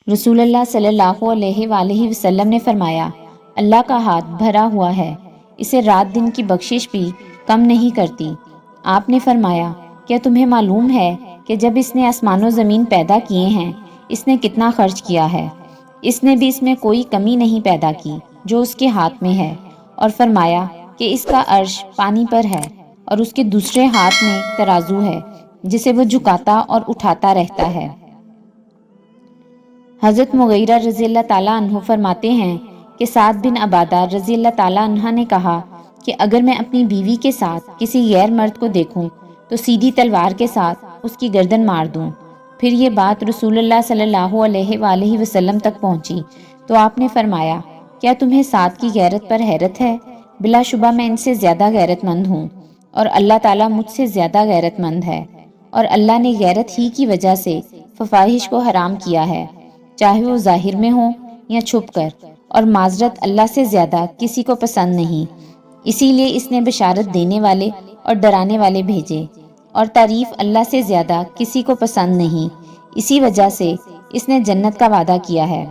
رسول اللہ صلی اللہ علیہ وآلہ وسلم نے فرمایا، اللہ کا ہاتھ بھرا ہوا ہے، اسے رات دن کی بخشش بھی کم نہیں کرتی۔ آپ نے فرمایا، کیا تمہیں معلوم ہے کہ جب اس نے آسمان و زمین پیدا کیے ہیں اس نے کتنا خرچ کیا ہے؟ اس نے بھی اس میں کوئی کمی نہیں پیدا کی جو اس کے ہاتھ میں ہے، اور فرمایا کہ اس کا عرش پانی پر ہے اور اس کے دوسرے ہاتھ میں ترازو ہے جسے وہ جھکاتا اور اٹھاتا رہتا ہے۔ حضرت مغیرہ رضی اللہ تعالیٰ عنہ فرماتے ہیں کہ سعد بن عبادہ رضی اللہ تعالیٰ عنہ نے کہا کہ اگر میں اپنی بیوی کے ساتھ کسی غیر مرد کو دیکھوں تو سیدھی تلوار کے ساتھ اس کی گردن مار دوں۔ پھر یہ بات رسول اللہ صلی اللہ علیہ وآلہ وسلم تک پہنچی تو آپ نے فرمایا، کیا تمہیں سعد کی غیرت پر حیرت ہے؟ بلا شبہ میں ان سے زیادہ غیرت مند ہوں، اور اللہ تعالیٰ مجھ سے زیادہ غیرت مند ہے، اور اللہ نے غیرت ہی کی وجہ سے فواحش کو حرام کیا ہے، چاہے وہ ظاہر میں ہو یا چھپ کر، اور معذرت اللہ سے زیادہ کسی کو پسند نہیں۔ اسی لیے اس نے بشارت دینے والے اور ڈرانے والے بھیجے، اور تعریف اللہ سے زیادہ کسی کو پسند نہیں، اسی وجہ سے اس نے جنت کا وعدہ کیا ہے۔